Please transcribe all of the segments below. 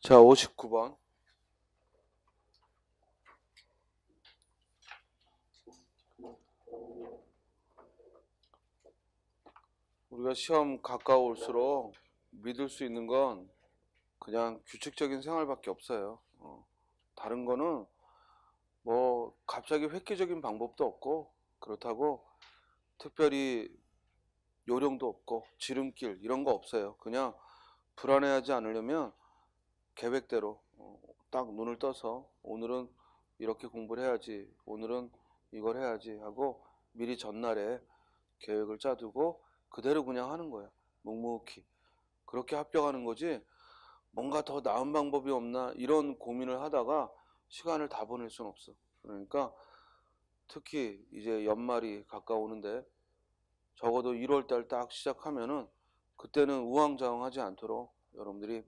자, 59번. 우리가 시험 가까울수록 믿을 수 있는 건 그냥 규칙적인 생활밖에 없어요. 다른 거는 뭐 갑자기 획기적인 방법도 없고, 그렇다고 특별히 요령도 없고 지름길 이런 거 없어요. 그냥 불안해하지 않으려면 계획대로 딱 눈을 떠서 오늘은 이렇게 공부를 해야지, 오늘은 이걸 해야지 하고 미리 전날에 계획을 짜두고 그대로 그냥 하는 거야. 묵묵히. 그렇게 합격하는 거지, 뭔가 더 나은 방법이 없나 이런 고민을 하다가 시간을 다 보낼 수는 없어. 그러니까 특히 이제 연말이 가까우는데 적어도 1월달 딱 시작하면은 그때는 우왕좌왕하지 않도록 여러분들이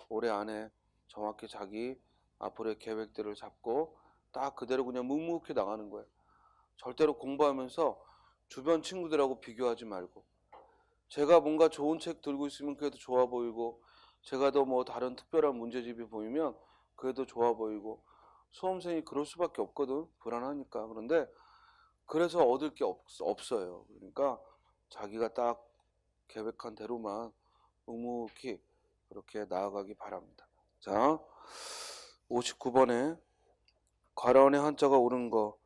올해 안에 정확히 자기 앞으로의 계획들을 잡고 딱 그대로 그냥 묵묵히 나가는 거예요. 절대로 공부하면서 주변 친구들하고 비교하지 말고, 제가 뭔가 좋은 책 들고 있으면 그게 더 좋아 보이고, 제가 더 뭐 다른 특별한 문제집이 보이면 그게 더 좋아 보이고, 수험생이 그럴 수밖에 없거든. 불안하니까. 그런데 그래서 얻을 게 없어요. 그러니까 자기가 딱 계획한 대로만 묵묵히 그렇게 나아가기 바랍니다. 자, 59번에 괄호원의 한자가 옳은 거,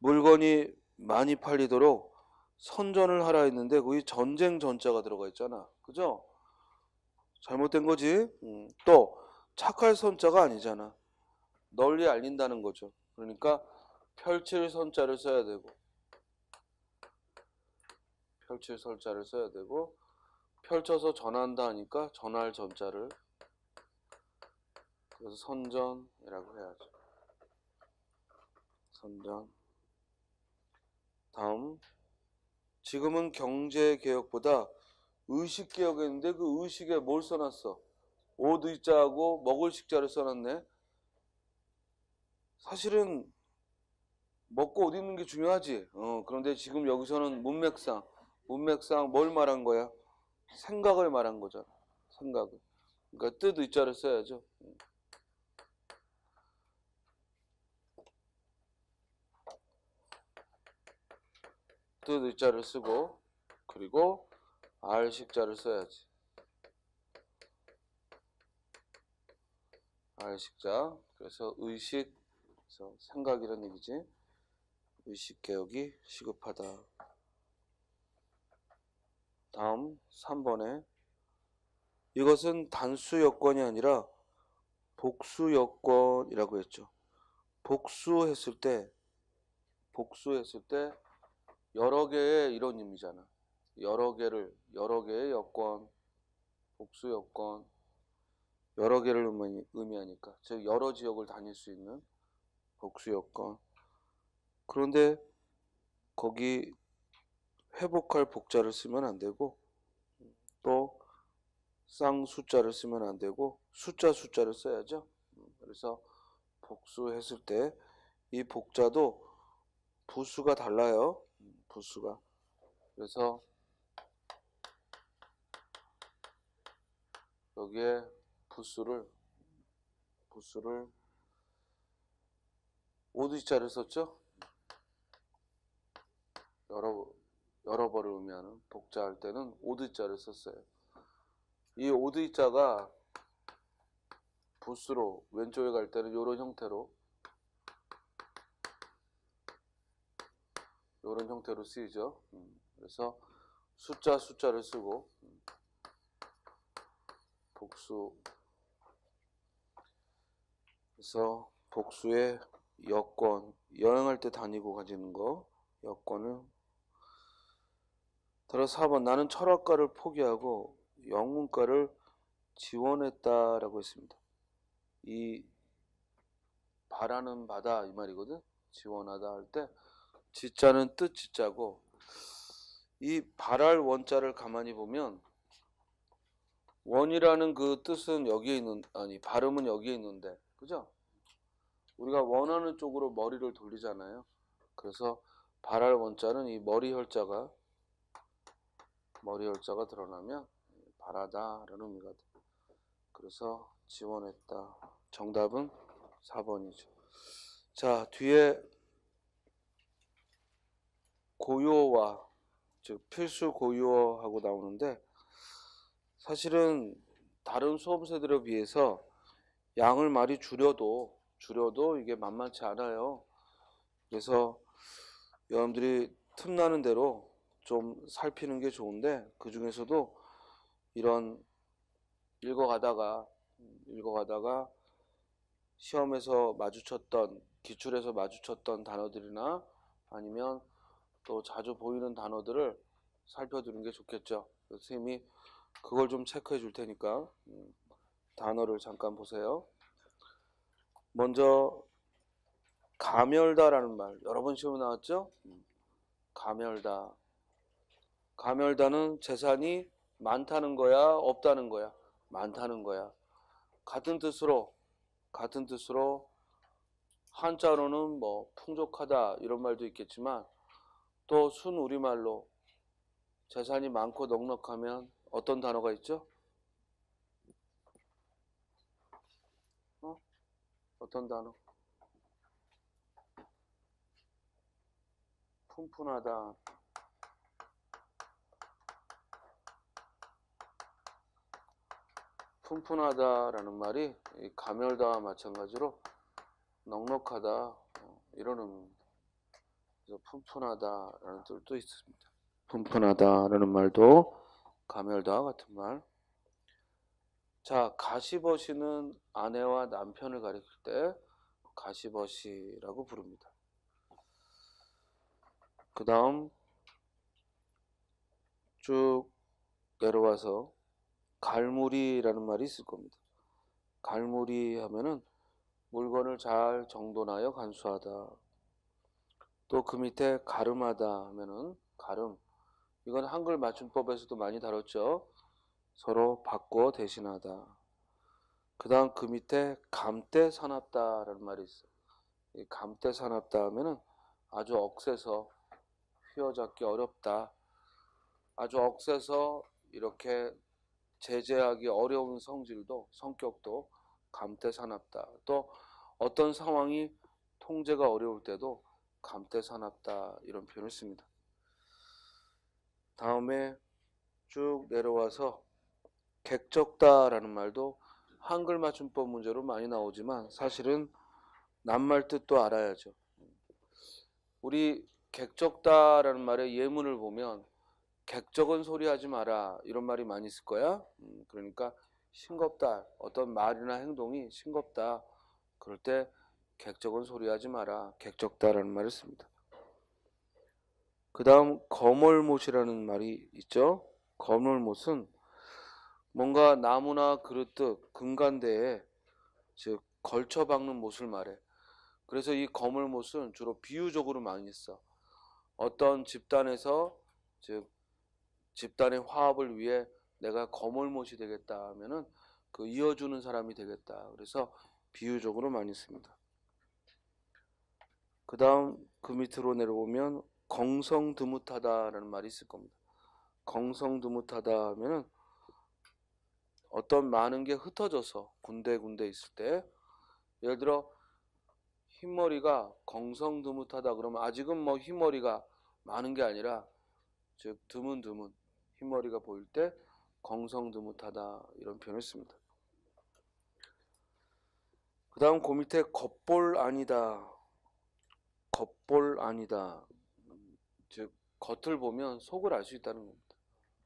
물건이 많이 팔리도록 선전을 하라 했는데 거기 전쟁 전자가 들어가 있잖아. 그죠? 잘못된 거지. 또 착할 선자가 아니잖아. 널리 알린다는 거죠. 그러니까 펼칠 선자를 써야 되고, 펼칠 선자를 써야 되고, 펼쳐서 전한다 하니까 전할 전자를, 그래서 선전이라고 해야죠. 선전. 다음, 지금은 경제개혁보다 의식개혁했는데 그 의식에 뭘 써놨어? 옷 의자하고 먹을 식자를 써놨네. 사실은 먹고 옷 입는 게 중요하지. 그런데 지금 여기서는 문맥상 뭘 말한 거야? 생각을 말한 거잖아. 생각을. 그러니까 뜻 의자를 써야죠. 뜻 의자를 쓰고, 그리고 알 식자를 써야지. 알 식자. 그래서 의식, 그래서 생각이란 얘기지. 의식 개혁이 시급하다. 다음 3번에 이것은 단수 여건이 아니라 복수 여건이라고 했죠. 복수했을 때 여러 개의 이런 의미잖아. 여러 개의 여건, 복수 여건, 여러 개를 의미하니까, 즉 여러 지역을 다닐 수 있는 복수 여건. 그런데 거기 회복할 복자를 쓰면 안 되고, 또 쌍숫자를 쓰면 안 되고 숫자를 써야죠. 그래서 복수했을 때 이 복자도 부수가 달라요. 부수가. 그래서 여기에 부수를 오두자를 썼죠. 여러 벌을 의미하는 복자할 때는 오두자를 썼어요. 이 오두자가 부수로 왼쪽에 갈 때는 이런 형태로 쓰이죠. 그래서 숫자를 쓰고 복수. 그래서 복수의 여건, 여행할 때 다니고 가지는 거, 여건을. 따라 4번, 나는 철학과를 포기하고 영문과를 지원했다라고 했습니다. 이 바라는 바다 이 말이거든. 지원하다 할 때 지자는 뜻 지자고, 이 바랄 원자를 가만히 보면 원이라는 그 뜻은 여기에 있는, 아니 발음은 여기에 있는데, 그죠? 우리가 원하는 쪽으로 머리를 돌리잖아요. 그래서 바랄 원자는 이 머리 혈자가 드러나면 바라다라는 의미가 돼. 그래서 지원했다. 정답은 4번이죠. 자, 뒤에 고유어와 즉 필수 고유어하고 나오는데 사실은 다른 수험생들에 비해서 양을 많이 줄여도 이게 만만치 않아요. 그래서 여러분들이 틈나는 대로 좀 살피는 게 좋은데 그 중에서도 이런 읽어가다가 시험에서 마주쳤던 기출에서 마주쳤던 단어들이나 아니면 또 자주 보이는 단어들을 살펴두는 게 좋겠죠. 선생님이 그걸 좀 체크해 줄 테니까 단어를 잠깐 보세요. 먼저 가멸다라는 말 여러 번 시험에 나왔죠? 가멸다. 가멸다는 재산이 많다는 거야, 없다는 거야? 많다는 거야. 같은 뜻으로 한자로는 뭐 풍족하다 이런 말도 있겠지만 또 순우리말로 재산이 많고 넉넉하면 어떤 단어가 있죠? 어떤 단어? 푼푼하다. 푼푼하다라는 말이 이 가멸다와 마찬가지로 넉넉하다 이런 의미입니다. 그래서 푼푼하다라는 뜻도 있습니다. 푼푼하다라는 말도 가멸다와 같은 말. 자, 가시버시는 아내와 남편을 가리킬 때 가시버시라고 부릅니다. 그 다음 쭉 내려와서 갈무리라는 말이 있을 겁니다. 갈무리 하면은 물건을 잘 정돈하여 간수하다. 또 그 밑에 가름하다 하면은 가름. 이건 한글 맞춤법에서도 많이 다뤘죠. 서로 바꿔 대신하다. 그 다음 그 밑에 감대사납다라는 말이 있어요. 이 감대사납다 하면은 아주 억세서 휘어잡기 어렵다. 아주 억세서 이렇게 제재하기 어려운 성격도 감대사납다. 또 어떤 상황이 통제가 어려울 때도 감대사납다 이런 표현을 씁니다. 다음에 쭉 내려와서 객적다라는 말도 한글 맞춤법 문제로 많이 나오지만 사실은 낱말 뜻도 알아야죠. 우리 객적다라는 말의 예문을 보면 객적은 소리 하지 마라 이런 말이 많이 있을 거야. 그러니까 싱겁다. 어떤 말이나 행동이 싱겁다. 그럴 때 객적은 소리 하지 마라. 객적다라는 말을 씁니다. 그 다음 거멀못이라는 말이 있죠. 거멀못은 뭔가 나무나 그릇 금간대에 즉 걸쳐 박는 못을 말해. 그래서 이 거멀못은 주로 비유적으로 많이 써. 어떤 집단에서 즉 집단의 화합을 위해 내가 거멀못이 되겠다 하면은 그 이어주는 사람이 되겠다. 그래서 비유적으로 많이 씁니다. 그 다음 그 밑으로 내려오면 경성드뭇하다라는 말이 있을 겁니다. 경성드뭇하다 하면은 어떤 많은 게 흩어져서 군데군데 있을 때 예를 들어 흰머리가 경성드뭇하다 그러면 아직은 뭐 흰머리가 많은 게 아니라 즉 드문드문 흰머리가 보일 때 경성드뭇하다 이런 표현을 씁니다. 그 다음 그 밑에 겉볼 아니다. 겉볼 아니다. 즉 겉을 보면 속을 알 수 있다는 겁니다.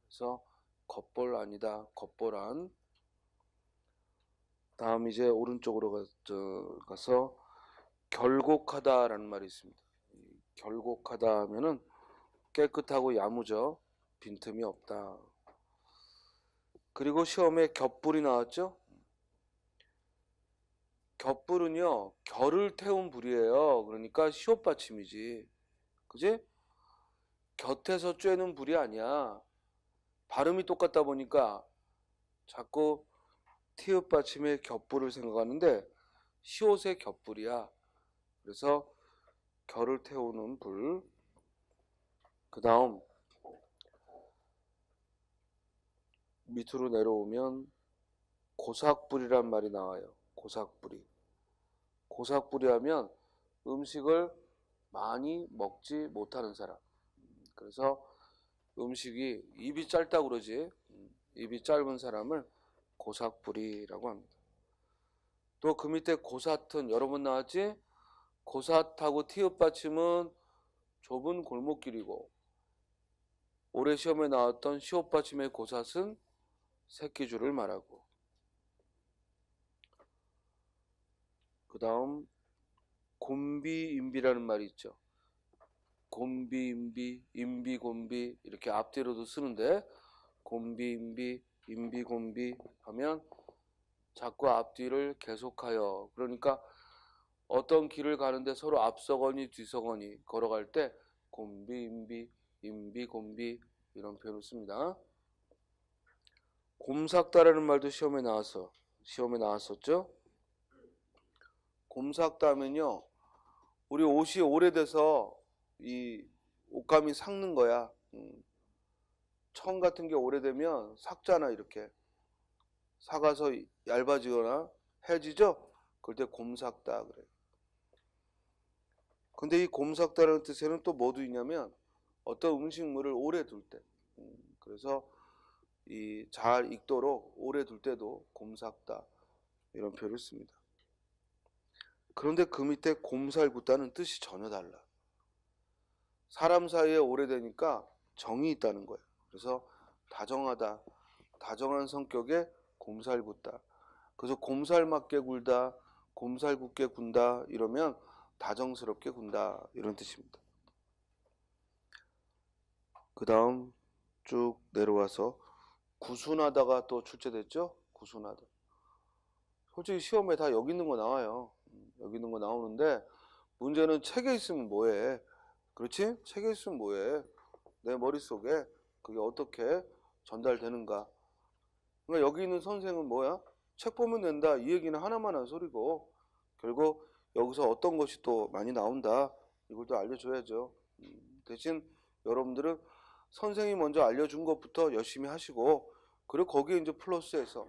그래서 겉볼 아니다. 겉볼안. 다음 이제 오른쪽으로 가서 결곡하다라는 말이 있습니다. 결곡하다 하면은 깨끗하고 야무져 빈틈이 없다. 그리고 시험에 겹불이 나왔죠. 겹불은요 결을 태운 불이에요. 그러니까 시옷 받침이지. 그지? 곁에서 쬐는 불이 아니야. 발음이 똑같다 보니까 자꾸 티읕 받침의 겹불을 생각하는데 시옷의 겹불이야. 그래서 결을 태우는 불. 그 다음 밑으로 내려오면 고삭불이란 말이 나와요. 고삭불이. 고삭불이 하면 음식을 많이 먹지 못하는 사람. 그래서 음식이 입이 짧다고 그러지. 입이 짧은 사람을 고삭불이라고 합니다. 또 그 밑에 고사튼 여러 번 나왔지? 고사하고 티읕 받침은 좁은 골목길이고, 올해 시험에 나왔던 시옷 받침의 고삿은 새끼줄을 말하고, 그 다음 곤비임비라는 말이 있죠. 곤비임비, 임비곤비 이렇게 앞뒤로도 쓰는데, 곤비임비, 임비곤비 하면 자꾸 앞뒤를 계속하여, 그러니까 어떤 길을 가는데 서로 앞서거니 뒤서거니 걸어갈 때 곤비임비, 임비곤비 이런 표현을 씁니다. 곰삭다라는 말도 시험에 나왔었죠. 곰삭다면요, 우리 옷이 오래돼서 이 옷감이 삭는 거야. 천 같은 게 오래되면 삭잖아. 이렇게 삭아서 얇아지거나 해지죠. 그럴 때 곰삭다 그래. 근데 이 곰삭다라는 뜻에는 또 뭐도 있냐면 어떤 음식물을 오래 둘 때, 그래서 이 잘 익도록 오래 둘 때도 곰삭다 이런 표현을 씁니다. 그런데 그 밑에 곰살궂다는 뜻이 전혀 달라. 사람 사이에 오래되니까 정이 있다는 거예요. 그래서 다정하다, 다정한 성격에 곰살궂다. 그래서 곰살맞게 굴다, 곰살궂게 군다 이러면 다정스럽게 군다 이런 뜻입니다. 그 다음 쭉 내려와서 구순하다가 또 출제됐죠. 구순하다. 솔직히 시험에 다 여기 있는 거 나와요. 여기 있는 거 나오는데 문제는 책에 있으면 뭐해. 그렇지? 책에 있으면 뭐해. 내 머릿속에 그게 어떻게 전달되는가. 그러니까 여기 있는 선생은 뭐야? 책 보면 된다 이 얘기는 하나만 한 소리고, 결국 여기서 어떤 것이 또 많이 나온다 이걸 또 알려줘야죠. 대신 여러분들은 선생이 먼저 알려준 것부터 열심히 하시고, 그리고 거기에 이제 플러스해서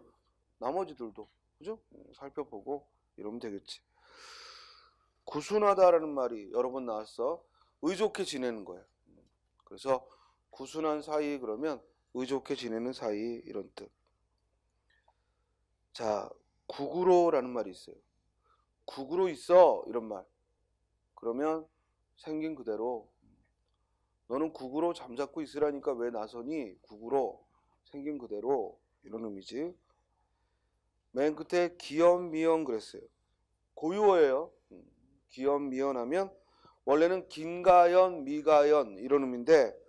나머지들도 그죠? 살펴보고 이러면 되겠지. 구순하다라는 말이 여러 번 나왔어. 의좋게 지내는 거예요. 그래서 구순한 사이 그러면 의좋게 지내는 사이 이런 뜻. 자, 국으로라는 말이 있어요. 국으로 있어 이런 말. 그러면 생긴 그대로 너는 국으로 잠자코 있으라니까 왜 나서니? 국으로 생긴 그대로 이런 의미지. 맨 끝에 기연미연 그랬어요. 고유어예요. 기연미연 하면 원래는 긴가연, 미가연 이런 의미인데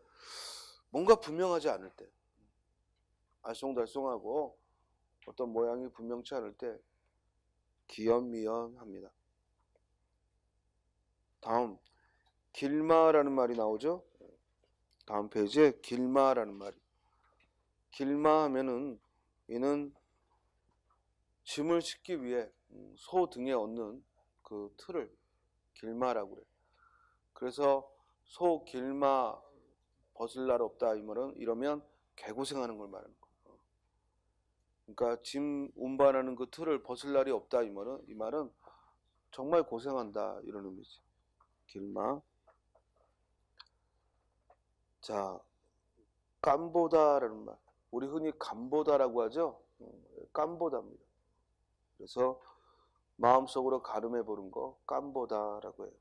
뭔가 분명하지 않을 때, 알쏭달쏭하고 어떤 모양이 분명치 않을 때 기연미연 합니다. 다음 길마라는 말이 나오죠. 다음 페이지에 길마라는 말이. 길마 하면은 이는 짐을 싣기 위해 소 등에 얹는 그 틀을 길마라고 그래. 그래서 소 길마 벗을 날 없다 이 말은 이러면 개고생하는 걸 말하는 거야. 그러니까 짐 운반하는 그 틀을 벗을 날이 없다 이 말은 정말 고생한다 이런 의미지. 길마. 자, 깜보다라는 말. 우리 흔히 간보다라고 하죠. 깜보다입니다. 그래서 마음속으로 가름해 보는 거 깜보다라고 해요.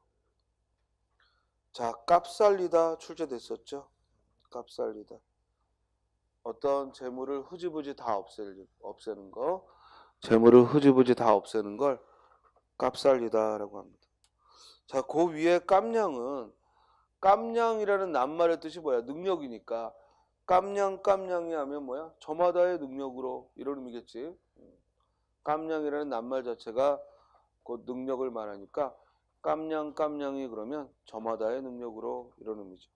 자, 깝살리다 출제됐었죠. 깝살리다. 어떤 재물을 흐지부지 다 없애는 거, 재물을 흐지부지 다 없애는 걸 깝살리다라고 합니다. 자, 그 위에 깜냥은 깜냥이라는 낱말의 뜻이 뭐야? 능력이니까 깜냥이 하면 뭐야? 저마다의 능력으로 이런 의미겠지. 깜냥이라는 낱말 자체가 그 능력을 말하니까 깜냥이 그러면 저마다의 능력으로 이런 의미죠.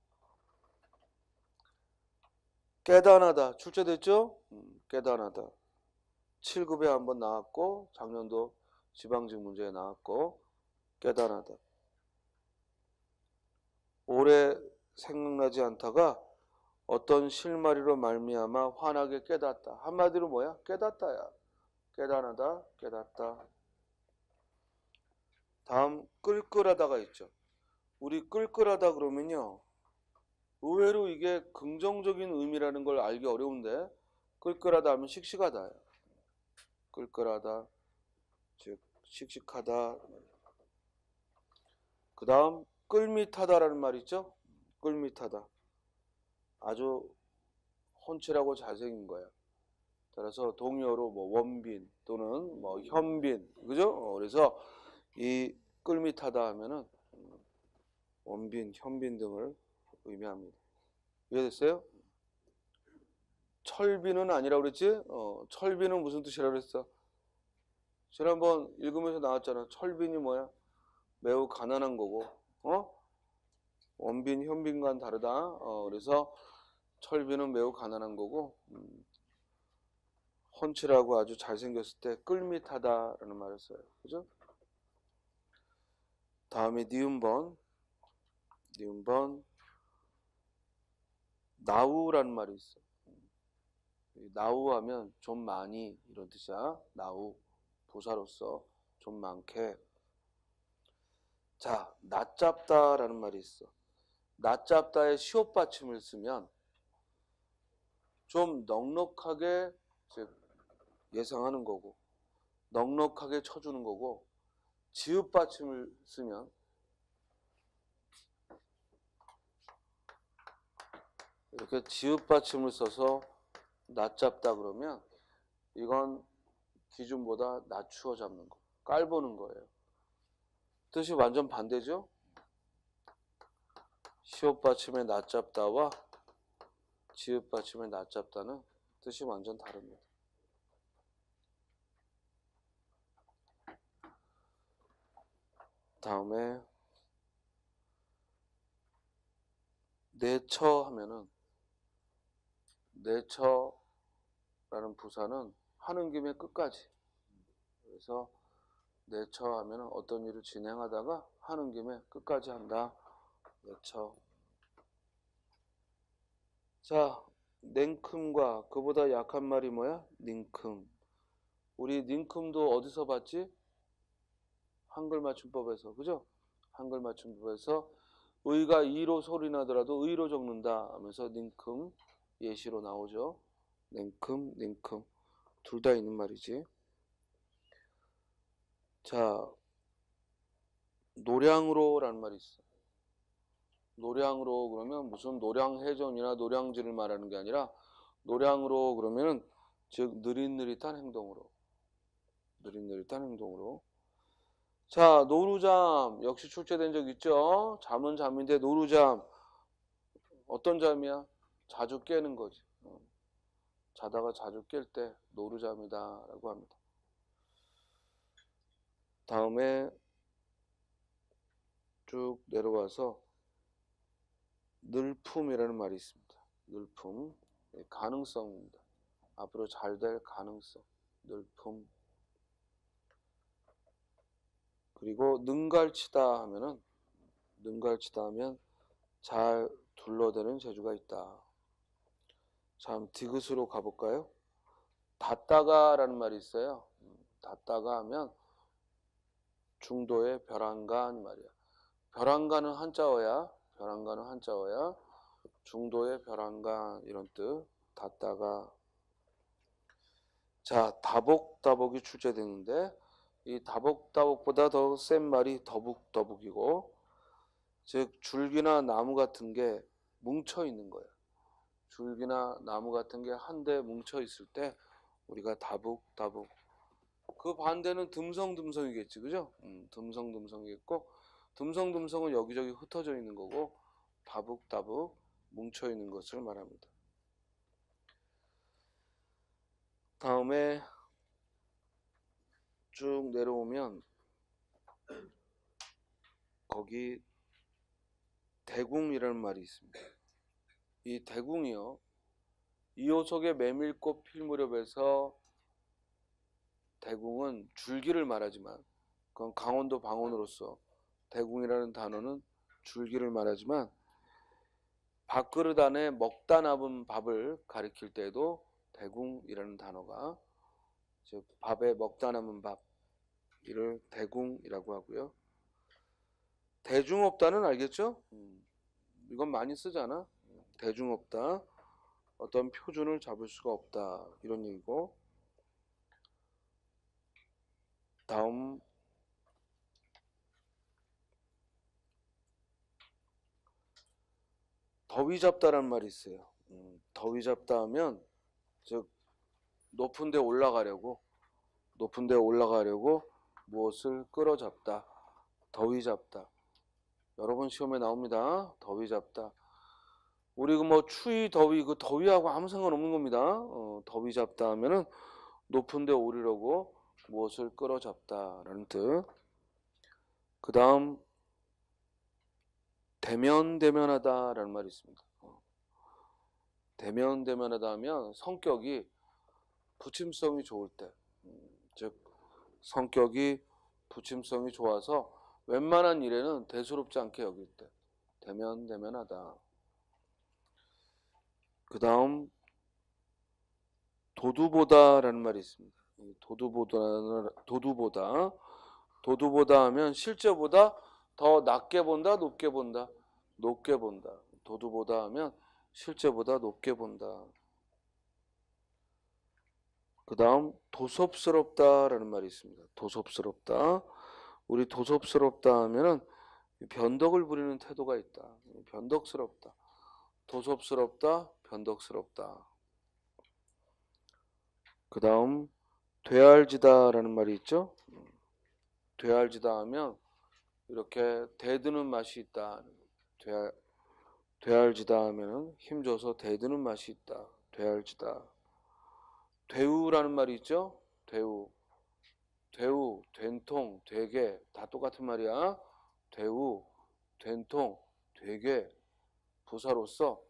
깨단하다 출제됐죠? 깨단하다 7급에 한번 나왔고 작년도 지방직 문제에 나왔고 깨단하다. 오래 생각나지 않다가 어떤 실마리로 말미암아 환하게 깨닫다. 한마디로 뭐야? 깨닫다야. 깨달아다, 깨닫다. 다음 끌끌하다가 있죠. 우리 끌끌하다 그러면요, 의외로 이게 긍정적인 의미라는 걸 알기 어려운데, 끌끌하다 하면 씩씩하다. 끌끌하다, 즉 씩씩하다. 그 다음 끌밋하다라는 말 있죠. 끌밋하다, 아주 훤칠하고 잘생긴 거야. 따라서 동의어로 뭐 원빈 또는 뭐 현빈, 그죠? 그래서 이 끌밋하다 하면은 원빈, 현빈 등을 의미합니다. 이해됐어요? 철빈은 아니라고 그랬지? 철빈은 무슨 뜻이라고 그랬어? 지난번 읽으면서 나왔잖아. 철빈이 뭐야? 매우 가난한 거고, 원빈, 현빈과는 다르다. 그래서 철빈은 매우 가난한 거고, 훤칠하고 아주 잘생겼을 때 끌밋하다라는 말을 써요. 그죠? 다음에 니은번, 나우라는 말이 있어. 나우하면 좀 많이 이런 뜻이야. 나우, 부사로서 좀 많게. 자, 낮잡다라는 말이 있어. 낮잡다에 시옷 받침을 쓰면 좀 넉넉하게 예상하는 거고, 넉넉하게 쳐주는 거고, 지읒 받침을 쓰면 이렇게 지읒 받침을 써서 낮잡다 그러면 이건 기준보다 낮추어 잡는 거, 깔보는 거예요. 뜻이 완전 반대죠? 시옷 받침의 낮잡다와 지읒 받침의 낮잡다는 뜻이 완전 다릅니다. 다음에 내처 하면은, 내처라는 부사는 하는 김에 끝까지. 그래서 내처 하면은 어떤 일을 진행하다가 하는 김에 끝까지 한다. 내처. 자, 냉큼과 그보다 약한 말이 뭐야? 닝큼. 우리 닝큼도 어디서 봤지? 한글 맞춤법에서, 그죠? 한글 맞춤법에서 의가 이로 소리 나더라도 의로 적는다 하면서 닝큼 예시로 나오죠. 냉큼, 닝큼 둘 다 있는 말이지. 자, 노량으로라는 말이 있어. 노량으로 그러면 무슨 노량해전이나 노량지를 말하는 게 아니라, 노량으로 그러면은 즉 느릿느릿한 행동으로, 느릿느릿한 행동으로. 자, 노루잠 역시 출제된 적 있죠. 잠은 잠인데 노루잠 어떤 잠이야? 자주 깨는 거지. 자다가 자주 깰 때 노루잠이다라고 합니다. 다음에 쭉 내려와서 늘품이라는 말이 있습니다. 늘품, 가능성입니다. 앞으로 잘 될 가능성, 늘품. 그리고 능갈치다 하면은, 능갈치다 하면 잘 둘러대는 재주가 있다. 자, 디귿으로 가볼까요? 닫다가라는 말이 있어요. 닫다가 하면 중도의 벼랑간 말이야. 벼랑간은 한자어야. 벼랑간은 한자어야. 중도의 벼랑간 이런 뜻. 닫다가. 자, 다복다복이 출제되는데 이 다복다복보다 더 센 말이 더북더북이고, 즉 줄기나 나무 같은 게 뭉쳐 있는 거예요. 줄기나 나무 같은 게 한데 뭉쳐 있을 때 우리가 다북다북. 그 반대는 듬성듬성이겠지, 그죠? 듬성듬성이겠고, 듬성듬성은 여기저기 흩어져 있는 거고, 다북다북 뭉쳐 있는 것을 말합니다. 다음에 쭉 내려오면 거기 대궁이라는 말이 있습니다. 이 대궁이요, 이호석의 메밀꽃 필 무렵에서, 대궁은 줄기를 말하지만 그건 강원도 방언으로서 대궁이라는 단어는 줄기를 말하지만, 밥그릇 안에 먹다 남은 밥을 가리킬 때에도 대궁이라는 단어가 즉 밥에 먹다 남은 밥, 이를 대궁이라고 하고요. 대중없다는 알겠죠? 이건 많이 쓰잖아. 대중없다. 어떤 표준을 잡을 수가 없다. 이런 얘기고. 다음 더위 잡다라는 말이 있어요. 더위 잡다 하면 즉 높은 데 올라가려고 무엇을 끌어잡다. 더위 잡다. 여러 번 시험에 나옵니다. 더위 잡다. 우리 그 뭐 추위, 더위, 그 더위하고 아무 상관없는 겁니다. 더위 잡다 하면은 높은 데 오르려고 무엇을 끌어잡다라는 뜻. 그 다음 대면대면하다라는 말이 있습니다. 대면대면하다 하면 성격이 부침성이 좋을 때, 즉 성격이 부침성이 좋아서 웬만한 일에는 대수롭지 않게 여길 때 대면대면하다. 그 다음 도두보다라는 말이 있습니다. 도두보다 하면 실제보다 더 낮게 본다, 높게 본다. 도두보다 하면 실제보다 높게 본다. 그 다음 도섭스럽다라는 말이 있습니다. 도섭스럽다. 우리 도섭스럽다 하면은 변덕을 부리는 태도가 있다. 변덕스럽다. 도섭스럽다, 변덕스럽다. 그 다음 되알지다라는 말이 있죠. 되알지다 하면 이렇게 대드는 맛이 있다. 되알지다 하면은 힘줘서 대드는 맛이 있다. 되알지다. 되우라는 말이 있죠. 되우, 된통, 되게 다 똑같은 말이야. 되우, 된통, 되게 부사로서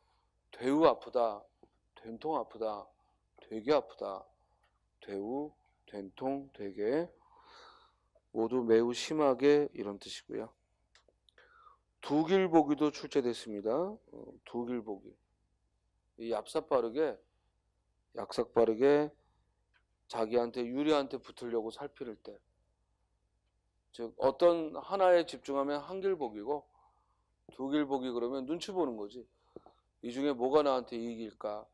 되우 아프다, 된통 아프다, 되게 아프다. 되우, 된통, 되게 모두 매우 심하게 이런 뜻이고요. 두길보기도 출제됐습니다. 두길보기. 이 얍삽빠르게 자기한테 유리한테 붙으려고 살피를 때, 즉 어떤 하나에 집중하면 한길보기고 두길보기 그러면 눈치 보는 거지. 이 중에 뭐가 나한테 이익일까?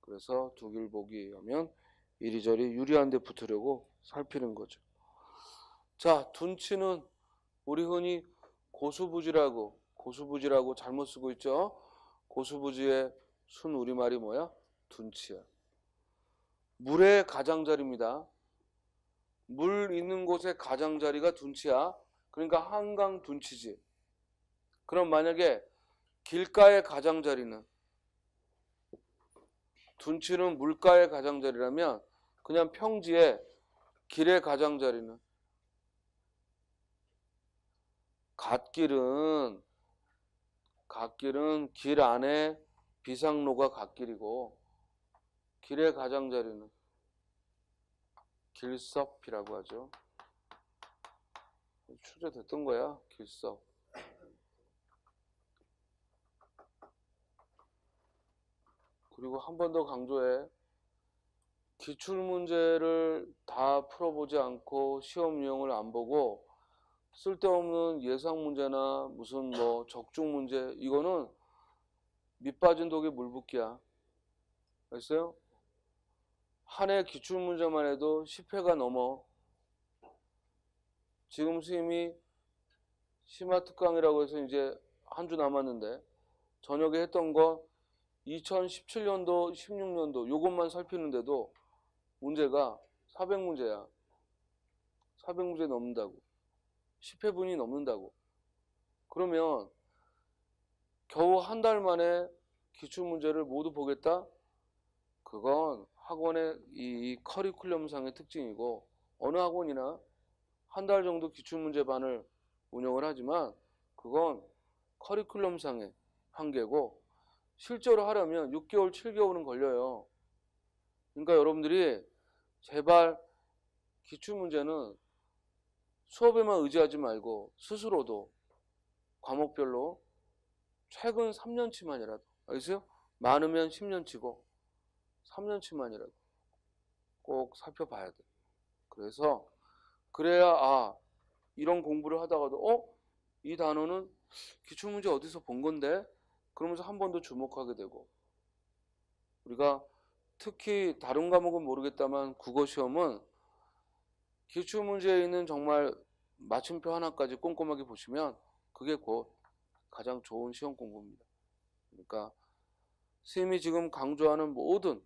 그래서 두길보기 하면 이리저리 유리한데 붙으려고 살피는 거죠. 자, 둔치는 우리 흔히 고수부지라고 잘못 쓰고 있죠. 고수부지의 순 우리말이 뭐야? 둔치야. 물의 가장자리입니다. 물 있는 곳의 가장자리가 둔치야. 그러니까 한강 둔치지. 그럼 만약에 길가의 가장자리는, 둔치는 물가의 가장자리라면 그냥 평지에 길의 가장자리는, 갓길은 길 안에 비상로가 갓길이고 길의 가장자리는 길섭이라고 하죠. 출제됐던 거야. 길섭. 그리고 한 번 더 강조해. 기출문제를 다 풀어보지 않고 시험 유형을 안 보고 쓸데없는 예상문제나 무슨 뭐 적중문제, 이거는 밑빠진 독에 물 붓기야. 알았어요? 한 해 기출문제만 해도 10회가 넘어. 지금 수임이 심화특강이라고 해서 이제 한 주 남았는데 저녁에 했던 거 2017년도, 16년도 요것만 살피는데도 문제가 400문제야. 400문제 넘는다고. 10회분이 넘는다고. 그러면 겨우 한 달 만에 기출문제를 모두 보겠다? 그건 학원의 이 커리큘럼상의 특징이고, 어느 학원이나 한 달 정도 기출문제반을 운영을 하지만 그건 커리큘럼상의 한계고, 실제로 하려면 6개월, 7개월은 걸려요. 그러니까 여러분들이 제발 기출문제는 수업에만 의지하지 말고 스스로도 과목별로 최근 3년치만이라도, 알겠어요? 많으면 10년치고 3년치만이라도 꼭 살펴봐야 돼. 그래서 그래야 이런 공부를 하다가도 이 단어는 기출문제 어디서 본 건데? 그러면서 한 번 더 주목하게 되고, 우리가 특히 다른 과목은 모르겠다만 국어 시험은 기출문제에 있는 정말 마침표 하나까지 꼼꼼하게 보시면 그게 곧 가장 좋은 시험 공부입니다. 그러니까 선생님이 지금 강조하는 모든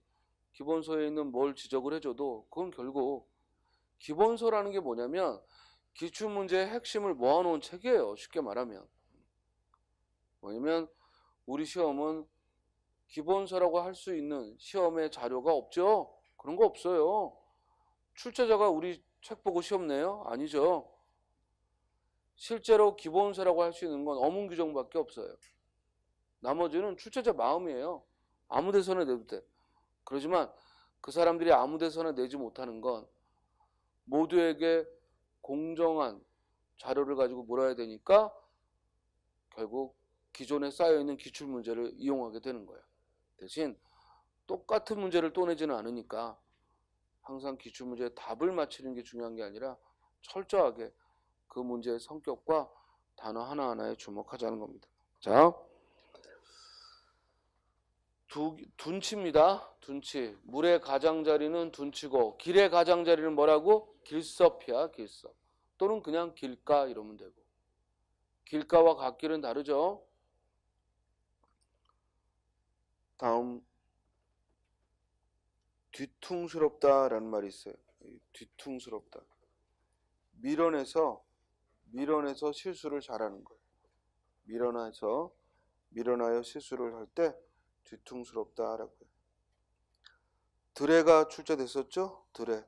기본서에 있는 뭘 지적을 해줘도 그건 결국 기본서라는 게 뭐냐면 기출문제의 핵심을 모아놓은 책이에요. 쉽게 말하면. 왜냐면 우리 시험은 기본서라고 할 수 있는 시험의 자료가 없죠. 그런 거 없어요. 출제자가 우리 책 보고 시험 내요? 아니죠. 실제로 기본서라고 할 수 있는 건 어문 규정밖에 없어요. 나머지는 출제자 마음이에요. 아무 데서나 내도 돼. 그렇지만 그 사람들이 아무 데서나 내지 못하는 건 모두에게 공정한 자료를 가지고 몰아야 되니까 결국 기존에 쌓여있는 기출문제를 이용하게 되는 거예요. 대신 똑같은 문제를 또 내지는 않으니까 항상 기출문제의 답을 맞히는 게 중요한 게 아니라 철저하게 그 문제의 성격과 단어 하나하나에 주목하자는 겁니다. 자, 둔치입니다. 둔치. 물의 가장자리는 둔치고 길의 가장자리는 뭐라고? 길섭이야. 길섭. 또는 그냥 길가 이러면 되고. 길가와 갓길은 다르죠. 다음 뒤퉁스럽다라는 말이 있어요. 뒤퉁스럽다. 밀어내서 실수를 잘하는 거예요. 밀어나여 실수를 할 때 뒤퉁스럽다라고 해요. 드레가 출제됐었죠? 드레.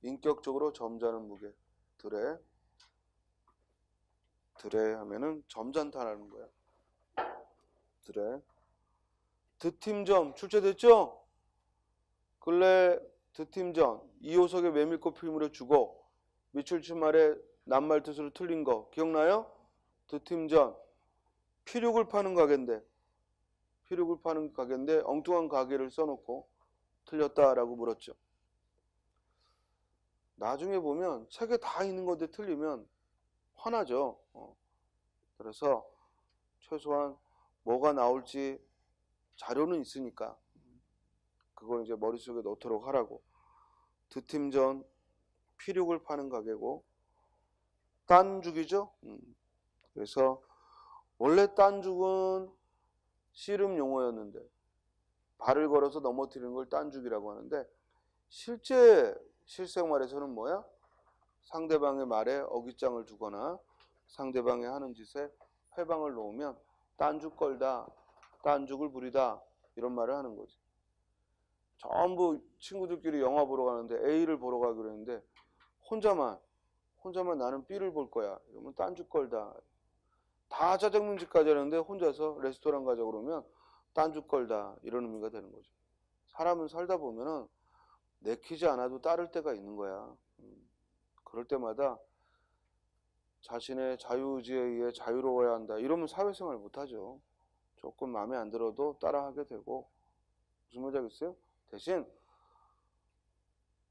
인격적으로 점잖은 무게. 드레 하면은 점잖다라는 거야. 드레. 드팀점 출제됐죠? 근래 드팀전 이호석의 메밀꽃 필물에 주고 미출출 말에 낱말 뜻으로 틀린 거 기억나요? 드팀전 피륙을 파는 가게인데 엉뚱한 가게를 써놓고 틀렸다라고 물었죠. 나중에 보면 책에 다 있는 건데 틀리면 화나죠. 그래서 최소한 뭐가 나올지 자료는 있으니까 그걸 이제 머릿속에 넣도록 하라고. 드팀전 피륙을 파는 가게고 딴죽이죠. 그래서 원래 딴죽은 씨름 용어였는데 발을 걸어서 넘어뜨리는 걸 딴죽이라고 하는데 실제 실생활에서는 뭐야? 상대방의 말에 어깃장을 두거나 상대방이 하는 짓에 회방을 놓으면 딴죽 걸다, 딴죽을 부리다 이런 말을 하는 거지. 전부 친구들끼리 영화 보러 가는데 A를 보러 가기로 했는데 혼자만 나는 B를 볼 거야. 이러면 딴죽 걸다. 다 짜장면집까지 하는데 혼자서 레스토랑 가자 그러면 딴죽 걸다. 이런 의미가 되는 거죠. 사람은 살다 보면은 내키지 않아도 따를 때가 있는 거야. 그럴 때마다 자신의 자유의지에 의해 자유로워야 한다. 이러면 사회생활 못하죠. 조금 마음에 안 들어도 따라하게 되고. 무슨 말인지 알겠어요? 대신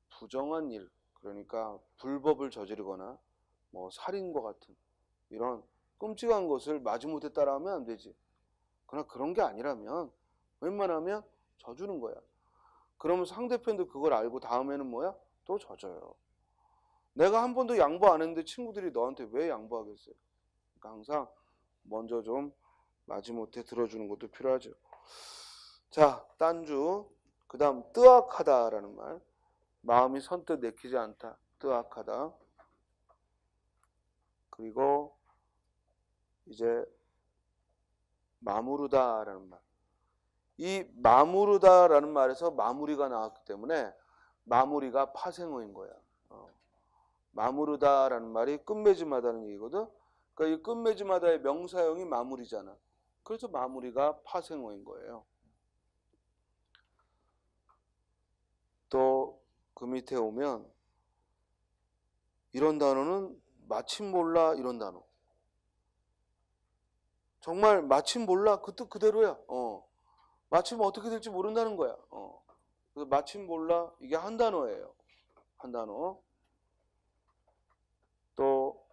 부정한 일, 그러니까 불법을 저지르거나 뭐 살인과 같은 이런 끔찍한 것을 마지못해 따라하면 안 되지. 그러나 그런 게 아니라면 웬만하면 져주는 거야. 그러면 상대편도 그걸 알고 다음에는 뭐야? 또 져줘요. 내가 한 번도 양보 안 했는데 친구들이 너한테 왜 양보하겠어요? 그러니까 항상 먼저 좀 마지못해 들어주는 것도 필요하죠. 자, 딴주. 그 다음 뜨악하다라는 말. 마음이 선뜻 내키지 않다. 뜨악하다. 그리고 이제 마무르다라는 말. 이 마무르다라는 말에서 마무리가 나왔기 때문에 마무리가 파생어인 거야. 마무르다라는 말이 끝맺음하다는 얘기거든. 그러니까 이 끝맺음하다의 명사형이 마무리잖아. 그래서 마무리가 파생어인 거예요. 또 그 밑에 오면 이런 단어는 마침 몰라 이런 단어. 정말 마침 몰라 그 뜻 그대로야. 마침 어떻게 될지 모른다는 거야. 그래서 마침 몰라 이게 한 단어예요. 한 단어. 또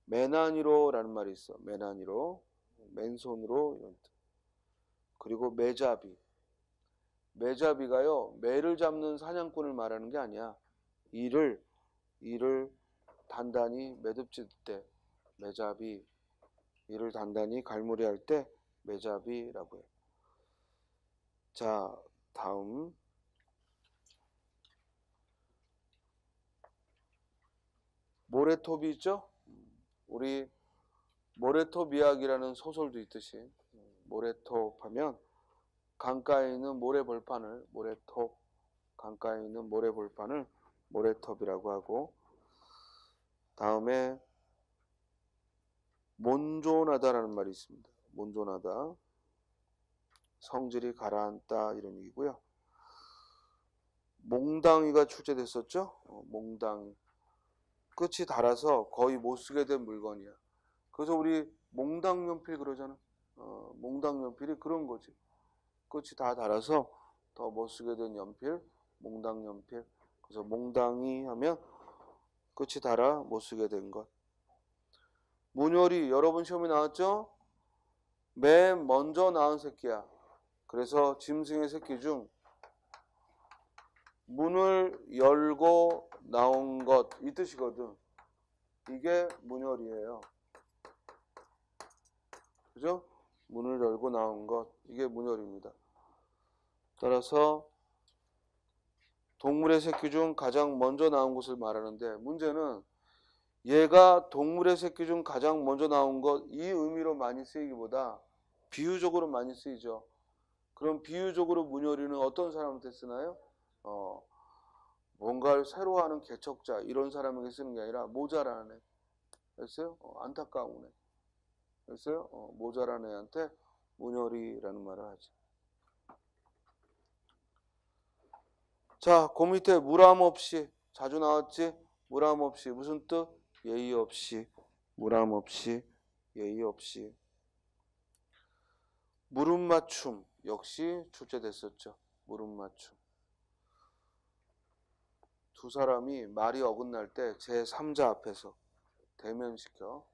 매난이로라는 말이 있어. 매난이로, 맨손으로 이런 뜻. 그리고 매잡이. 매잡이가요, 매를 잡는 사냥꾼을 말하는 게 아니야. 이를 단단히 매듭질 때 매잡이, 이를 단단히 갈무리할 때 매잡이라고 해요. 자, 다음 모래톱이 있죠? 우리 모래톱 이야기라는 소설도 있듯이 모래톱 하면 강가에 있는 모래벌판을 모래톱, 강가에 있는 모래벌판을 모래톱이라고 하고, 다음에 몬존하다라는 말이 있습니다. 몬존하다, 성질이 가라앉다 이런 얘기고요. 몽당이가 출제됐었죠. 몽당이 끝이 닳아서 거의 못 쓰게 된 물건이야. 그래서 우리 몽당연필 그러잖아. 몽당연필이 그런 거지. 끝이 다 닳아서 더 못 쓰게 된 연필, 몽당연필. 그래서 몽당이 하면 끝이 닳아 못 쓰게 된 것. 문열이 여러분 시험에 나왔죠? 맨 먼저 낳은 새끼야. 그래서 짐승의 새끼 중 문을 열고 나온 것 이 뜻이거든. 이게 문열이에요. 그죠? 문을 열고 나온 것 이게 문열입니다. 따라서 동물의 새끼 중 가장 먼저 나온 것을 말하는데, 문제는 얘가 동물의 새끼 중 가장 먼저 나온 것 이 의미로 많이 쓰이기보다 비유적으로 많이 쓰이죠. 그럼 비유적으로 문열이는 어떤 사람한테 쓰나요? 뭔가를 새로 하는 개척자 이런 사람에게 쓰는 게 아니라 모자란 애. 됐어요? 안타까운 애. 됐어요? 모자란 애한테 문열이라는 말을 하지. 자, 그 밑에 무람 없이 자주 나왔지? 무람 없이 무슨 뜻? 예의 없이. 무람 없이 예의 없이. 물음 맞춤 역시 출제됐었죠. 물음 맞춤. 두 사람이 말이 어긋날 때 제3자 앞에서 대면시켜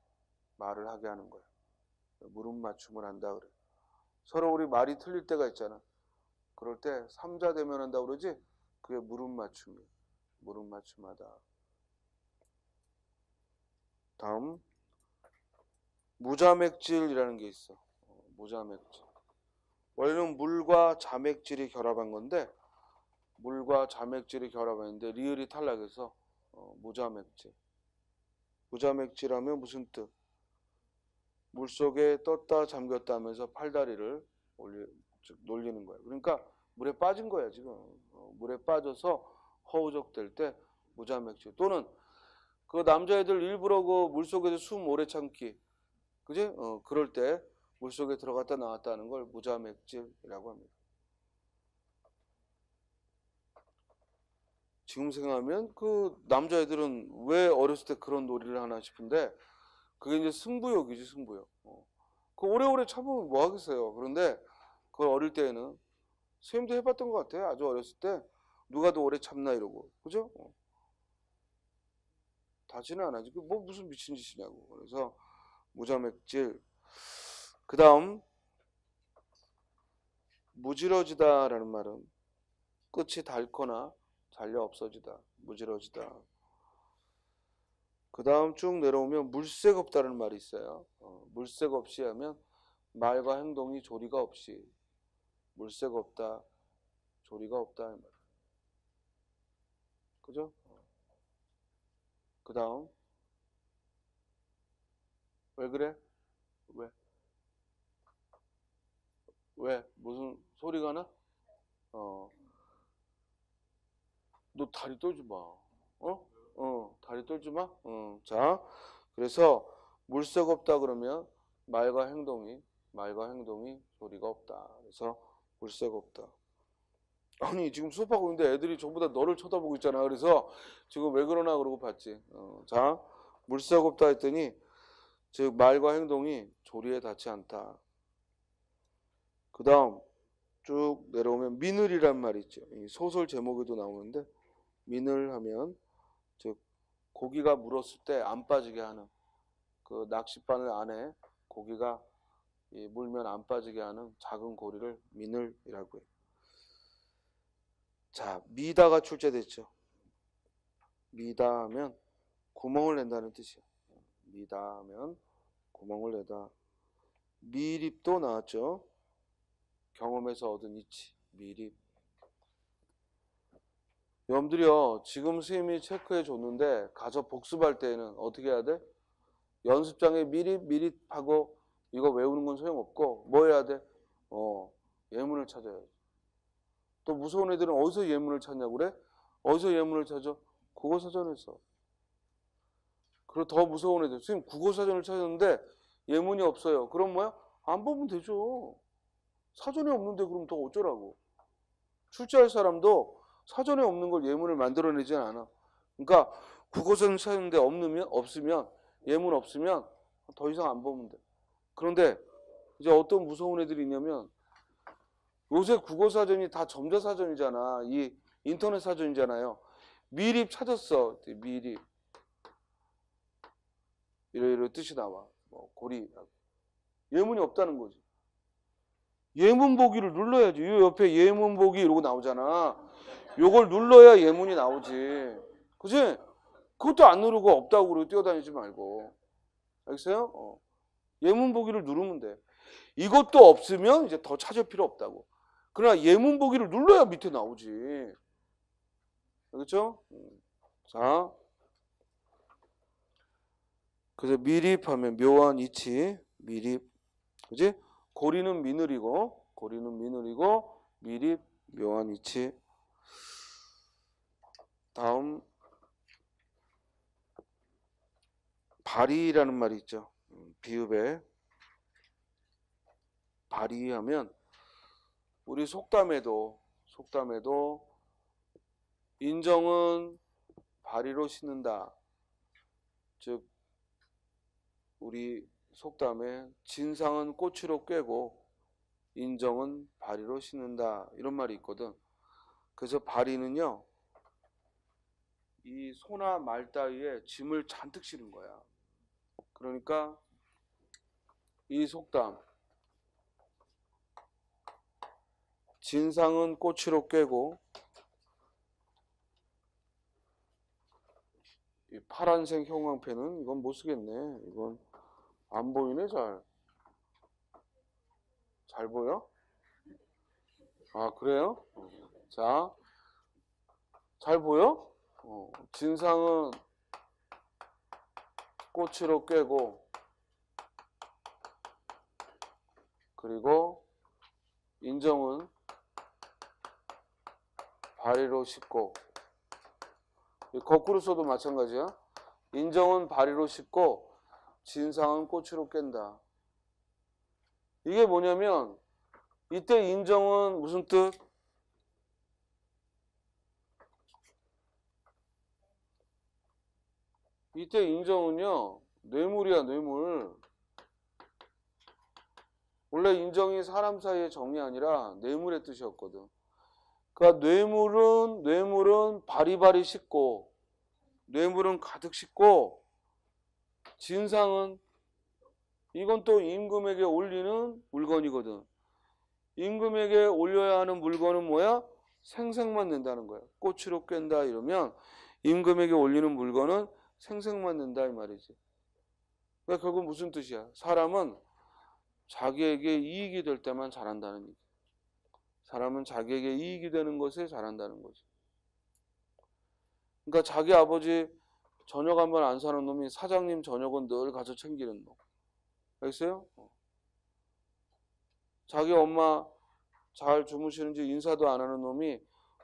말을 하게 하는 거예요. 물음 맞춤을 한다 그래. 서로 우리 말이 틀릴 때가 있잖아. 그럴 때 3자 대면한다 그러지? 그게 물음 맞춤이에요. 물음 맞춤하다. 다음 무자맥질이라는 게 있어. 무자맥질. 원래는 물과 자맥질이 결합한 건데 물과 자맥질이 결합했는데 리을이 탈락해서 무자맥질. 무자맥질하면 무슨 뜻? 물속에 떴다 잠겼다 하면서 팔다리를 놀리는 거야. 그러니까 물에 빠진 거야 지금. 물에 빠져서 허우적될 때 무자맥질. 또는 그 남자애들 일부러 그 물속에서 숨 오래 참기. 그지? 그럴 때 물속에 들어갔다 나왔다 하는 걸 무자맥질이라고 합니다. 지금 생각하면 그 남자애들은 왜 어렸을 때 그런 놀이를 하나 싶은데 그게 이제 승부욕이지, 승부욕. 그 오래오래 참으면 뭐 하겠어요. 그런데 그걸 어릴 때에는 선생님도 해봤던 것 같아. 아주 어렸을 때 누가 더 오래 참나 이러고. 그죠? 다시는 안 하지. 뭐 무슨 미친 짓이냐고. 그래서 무자맥질. 그 다음 무지러지다라는 말은 끝이 닳거나 잘려 없어지다. 무지러지다. 그 다음 쭉 내려오면 물색 없다는 말이 있어요. 물색 없이 하면 말과 행동이 조리가 없이. 물색 없다, 조리가 없다. 말. 그죠? 그 다음 왜 그래? 왜? 왜? 무슨 소리가 나? 너 다리 떨지 마. 다리 떨지 마. 자, 그래서 물색 없다 그러면 말과 행동이 조리가 없다. 그래서 물색 없다. 아니 지금 수업하고 있는데 애들이 전부 다 너를 쳐다보고 있잖아. 그래서 지금 왜 그러나 그러고 봤지. 자, 물색 없다 했더니 즉 말과 행동이 조리에 닿지 않다. 그 다음 쭉 내려오면 미늘이란 말이 있죠. 이 소설 제목에도 나오는데 미늘 하면 즉 고기가 물었을 때 안 빠지게 하는 그 낚싯바늘 안에 고기가 물면 안 빠지게 하는 작은 고리를 미늘이라고 해요. 자, 미다가 출제됐죠. 미다 하면 구멍을 낸다는 뜻이에요. 미다 하면 구멍을 내다. 미립도 나왔죠. 경험에서 얻은 이치, 미립. 여러분들이요, 지금 선생님이 체크해 줬는데 가서 복습할 때에는 어떻게 해야 돼? 연습장에 미립하고 이거 외우는 건 소용없고 뭐 해야 돼? 예문을 찾아야지. 또 무서운 애들은 어디서 예문을 찾냐고 그래? 어디서 예문을 찾아? 국어사전에서. 그리고 더 무서운 애들, 선생님 국어사전을 찾았는데 예문이 없어요. 그럼 뭐야? 안 보면 되죠. 사전에 없는데 그럼 더 어쩌라고. 출제할 사람도 사전에 없는 걸 예문을 만들어내지 않아. 그러니까 국어사전 찾는데 없으면 예문 없으면 더 이상 안 보면 돼. 그런데 이제 어떤 무서운 애들이 있냐면 요새 국어사전이 다 점자사전이잖아. 이 인터넷 사전이잖아요. 미립 찾았어. 미립. 이런 뜻이 나와. 고리. 예문이 없다는 거지. 예문 보기를 눌러야지. 이 옆에 예문 보기 이러고 나오잖아. 요걸 눌러야 예문이 나오지. 그지? 그것도 안 누르고 없다고 그러고 뛰어다니지 말고. 알겠어요? 예문 보기를 누르면 돼. 이것도 없으면 이제 더 찾을 필요 없다고. 그러나 예문 보기를 눌러야 밑에 나오지. 그렇죠? 자, 그래서 미립하면 묘한 이치, 미립, 그지? 고리는 미늘이고, 미립, 묘한 이치. 다음 발이라는 말이 있죠. 비읍에 발이하면 우리 속담에도 인정은 발이로 싣는다. 즉 우리 속담에 진상은 꼬치로 꿰고 인정은 발이로 싣는다 이런 말이 있거든. 그래서 발이는요 이 소나 말 따위에 짐을 잔뜩 실은 거야. 그러니까 이 속담 진상은 꼬치로 꿰고 이 파란색 형광펜은 이건 못 쓰겠네. 이건 안 보이네. 잘 보여? 아 그래요? 자, 잘 보여? 진상은 꼬치로 꿰고 그리고 인정은 발이로 싣고 거꾸로 써도 마찬가지야. 인정은 발이로 싣고 진상은 꼬치로 깬다. 이게 뭐냐면 이때 인정은 무슨 뜻? 이때 인정은요 뇌물이야 뇌물. 원래 인정이 사람 사이의 정이 아니라 뇌물의 뜻이었거든. 그러니까 뇌물은 바리바리 싣고 뇌물은 가득 싣고 진상은 이건 또 임금에게 올리는 물건이거든. 임금에게 올려야 하는 물건은 뭐야? 생색만 낸다는 거야. 꼬치로 깬다 이러면 임금에게 올리는 물건은 생색만 낸다 이 말이지. 그러니까 결국 무슨 뜻이야? 사람은 자기에게 이익이 될 때만 잘한다는 얘기. 사람은 자기에게 이익이 되는 것에 잘한다는 거지. 그러니까 자기 아버지 저녁 한 번 안 사는 놈이 사장님 저녁은 늘 가서 챙기는 놈. 알겠어요? 자기 엄마 잘 주무시는지 인사도 안 하는 놈이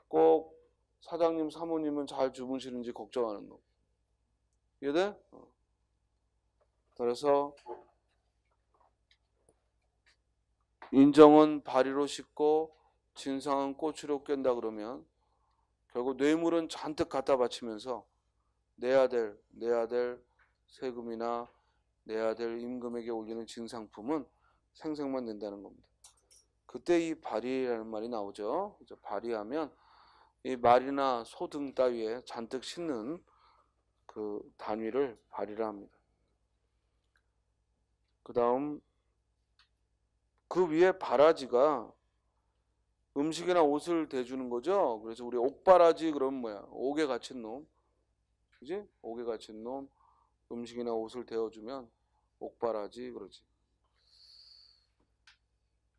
꼭 사장님 사모님은 잘 주무시는지 걱정하는 놈. 이해돼? 그래서 인정은 바리로 싣고 진상은 꼬치로 깬다 그러면 결국 뇌물은 잔뜩 갖다 바치면서 내야 될 세금이나 내야 될 임금에게 올리는 진상품은 생색만 낸다는 겁니다. 그때 이 발이라는 말이 나오죠. 그래서 발이하면 이 말이나 소 등 따위에 잔뜩 싣는 그 단위를 발이라 합니다. 그 다음 그 위에 바라지가 음식이나 옷을 대주는 거죠. 그래서 우리 옥바라지 그러면 뭐야? 옥에 갇힌 놈. 그지? 옥에 갇힌 놈 음식이나 옷을 대어주면 옥바라지 그러지.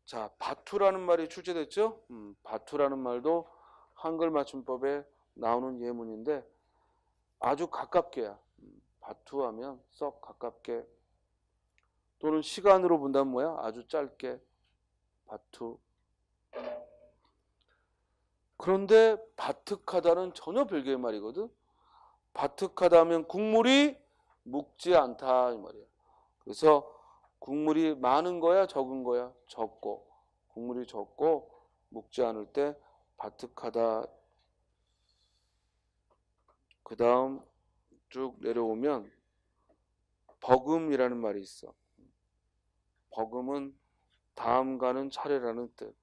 자, 바투라는 말이 출제됐죠? 바투라는 말도 한글 맞춤법에 나오는 예문인데 아주 가깝게야. 바투하면 썩 가깝게 또는 시간으로 본다면 뭐야? 아주 짧게 바투. 그런데 바특하다는 전혀 별개의 말이거든. 바특하다면 국물이 묵지 않다 이 말이야. 그래서 국물이 많은 거야, 적은 거야? 적고. 국물이 적고 묵지 않을 때 바특하다. 그 다음 쭉 내려오면 버금이라는 말이 있어. 버금은 다음 가는 차례라는 뜻.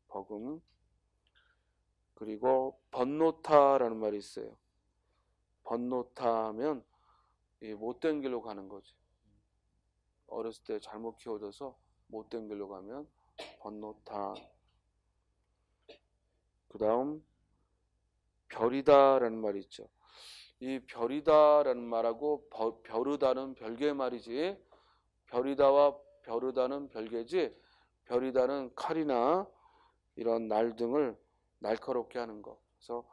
버금. 그리고 번노타라는 말이 있어요. 번노타 하면 못된 길로 가는 거지. 어렸을 때 잘못 키워져서 못된 길로 가면 번노타. 그 다음 별이다라는 말이 있죠. 이 별이다라는 말하고 벼르다는 별개의 말이지. 별이다와 벼르다는 별개지. 별이다는 칼이나 이런 날 등을 날카롭게 하는 거. 그래서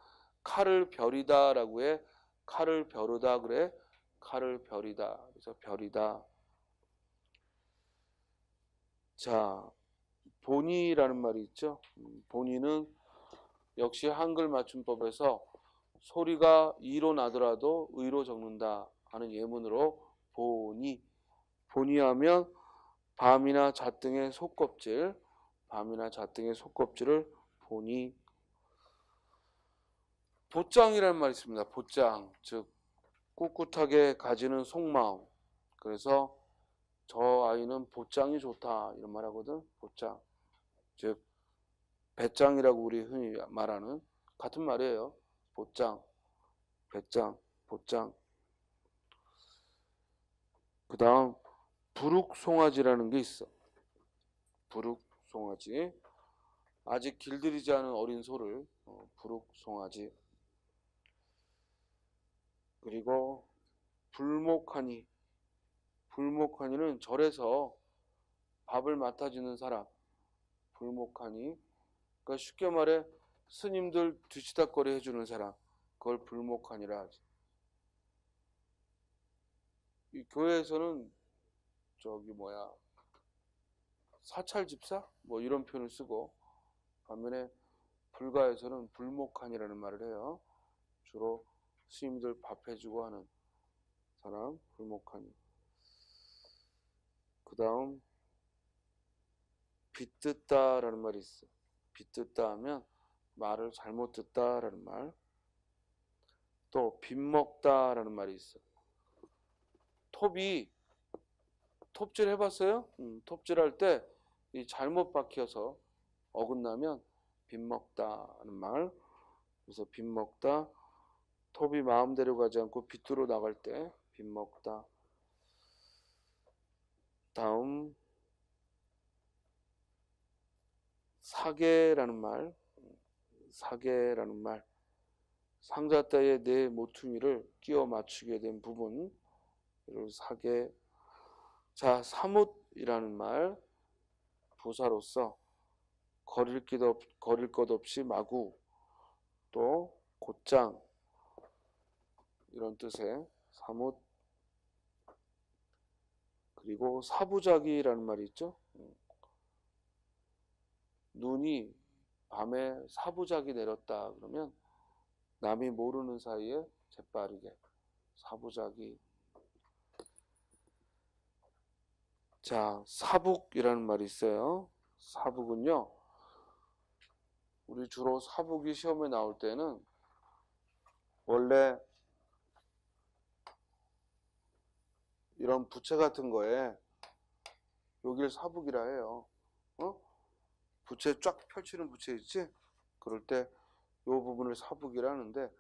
칼을 별이다라고 해. 칼을 벼르다 그래. 칼을 별이다. 그래서 별이다. 자, 본이라는 말이 있죠. 본이는 역시 한글 맞춤법에서 소리가 이로 나더라도 의로 적는다 하는 예문으로 본이. 본이하면 밤이나 잣 등의 속껍질, 밤이나 잣 등의 속껍질을 본이. 보짱이라는 말이 있습니다. 보짱, 즉 꿋꿋하게 가지는 속마음. 그래서 저 아이는 보짱이 좋다 이런 말 하거든. 보짱, 즉 배짱이라고 우리 흔히 말하는 같은 말이에요. 보짱, 배짱, 보짱. 그 다음 부룩송아지라는 게 있어. 부룩송아지. 아직 길들이지 않은 어린 소를 부룩송아지. 그리고 불목하니. 불목하니는 절에서 밥을 맡아주는 사람. 불목하니. 그러니까 쉽게 말해 스님들 뒤치다거리 해주는 사람. 그걸 불목하니라 하지. 이 교회에서는 저기 뭐야 사찰집사 뭐 이런 표현을 쓰고 반면에 불가에서는 불목한이라는 말을 해요. 주로 스님들 밥 해주고 하는 사람 불목한이. 그 다음 빗듣다라는 말이 있어. 빗듣다 하면 말을 잘못 듣다라는 말. 또 빗먹다라는 말이 있어. 톱이 톱질 해봤어요? 톱질할 때 이 잘못 박혀서 어긋나면 빗먹다는 말. 그래서 빗먹다. 톱이 마음대로 가지 않고 빗으로 나갈 때 빗먹다. 다음 사계라는 말. 사계라는 말. 상자 따위에 내 모퉁이를 끼워 맞추게 된 부분. 이를 사계. 자, 사뭇이라는 말. 부사로서 거릴 것 없이 마구. 또 곧장 이런 뜻의 사뭇. 그리고 사부작이라는 말이 있죠. 눈이 밤에 사부작이 내렸다 그러면 남이 모르는 사이에 재빠르게 사부작이. 자, 사북이라는 말이 있어요. 사북은요, 우리 주로 사북이 시험에 나올 때는 원래 이런 부채 같은 거에 여기를 사북이라 해요. 부채 쫙 펼치는 부채 있지? 그럴 때 이 부분을 사북이라 하는데,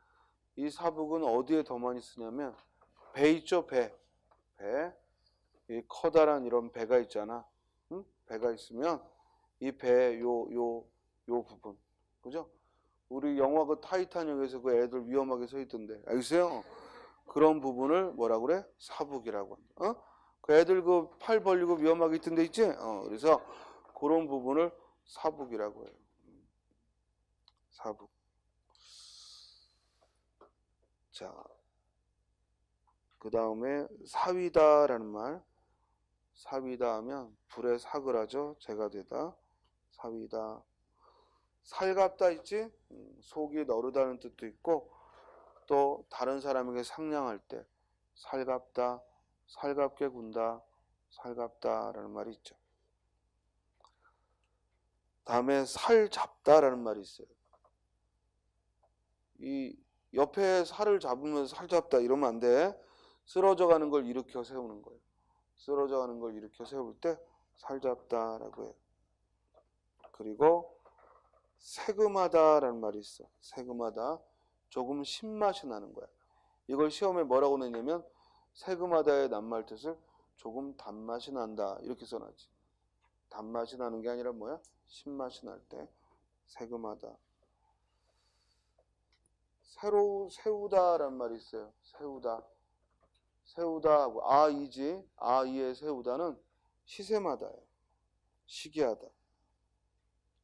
이 사북은 어디에 더 많이 쓰냐면 배 있죠, 배. 이 커다란 이런 배가 있잖아. 응? 배가 있으면 이 배 요 부분, 그죠? 우리 영화 그 타이타닉에서 그 애들 위험하게 서 있던데, 알겠어요? 그런 부분을 뭐라 그래? 사북이라고 한다. 그 애들 그 팔 벌리고 위험하게 있던데 있지? 그래서 그런 부분을 사북이라고 해요. 사북. 자, 그 다음에 사위다라는 말. 사위다 하면 불에 사그라져 재가 되다. 사위다. 살갑다 있지? 속이 너르다는 뜻도 있고, 또 다른 사람에게 상냥할 때 살갑다, 살갑게 군다, 살갑다라는 말이 있죠. 다음에 살 잡다라는 말이 있어요. 이 옆에 살을 잡으면서 살 잡다 이러면 안 돼. 쓰러져 가는 걸 일으켜 세우는 거예요. 쓰러져 가는 걸 일으켜 세울 때 살 잡다라고 해요. 그리고 새금하다라는 말이 있어. 새금하다. 조금 신맛이 나는 거야. 이걸 시험에 뭐라고 냈냐면 새금하다의 낱말 뜻을 조금 단맛이 난다 이렇게 써놨지. 단맛이 나는 게 아니라 뭐야? 신맛이 날 때 새금하다. 세우다라는 말이 있어요. 세우다 하고 아이지. 아이의 세우다는 시샘하다예요. 시기하다.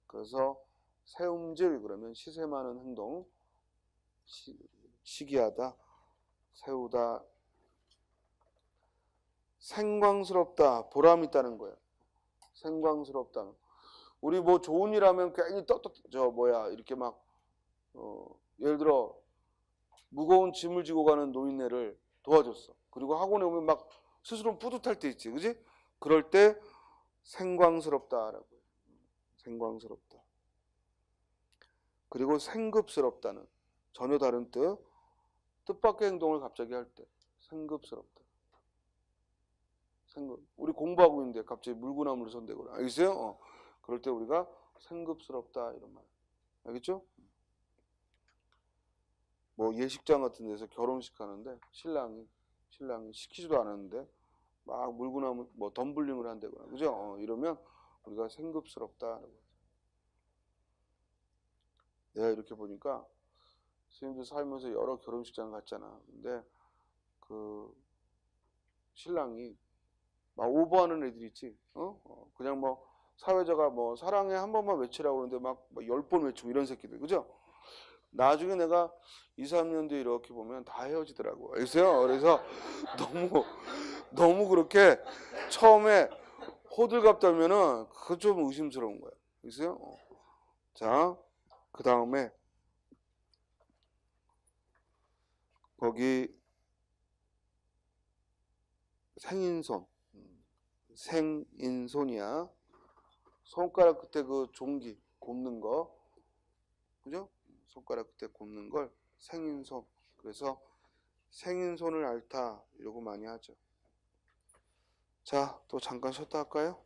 그래서 세움질 그러면 시샘하는 행동, 시기하다, 세우다. 생광스럽다, 보람 있다는 거예요. 생광스럽다. 우리 뭐 좋은 일 하면 괜히 이렇게 막 예를 들어 무거운 짐을 지고 가는 노인네를 도와줬어. 그리고 학원에 오면 막 스스로 뿌듯할 때 있지, 그지? 그럴 때 생광스럽다라고 해요. 생광스럽다. 그리고 생급스럽다는 전혀 다른 뜻. 뜻밖의 행동을 갑자기 할 때 생급스럽다. 우리 공부하고 있는데 갑자기 물구나무를 손대거나, 알겠어요? 그럴 때 우리가 생급스럽다 이런 말. 알겠죠? 뭐 예식장 같은 데서 결혼식 하는데 신랑이 시키지도 않았는데 막 물구나무 뭐 덤블링을 한다거나, 그죠? 이러면 우리가 생급스럽다라고 하죠. 내가 이렇게 보니까 선생님도 살면서 여러 결혼식장 갔잖아. 근데 그 신랑이 막 오버하는 애들 있지. 그냥 뭐 사회자가 뭐 사랑해 한 번만 외치라고 그러는데 막 10번 외치고 이런 새끼들, 그죠? 나중에 내가 2, 3년 뒤에 이렇게 보면 다 헤어지더라고. 알겠어요? 그래서 너무 그렇게 처음에 호들갑 떨면은 그거 좀 의심스러운 거야. 알겠어요? 자, 그 다음에 거기 생인손. 생인손이야. 손가락 끝에 그 종기 곱는 거, 그죠? 손가락 끝에 곱는 걸 생인손. 그래서 생인손을 앓다 이러고 많이 하죠. 자, 또 잠깐 쉬었다 할까요?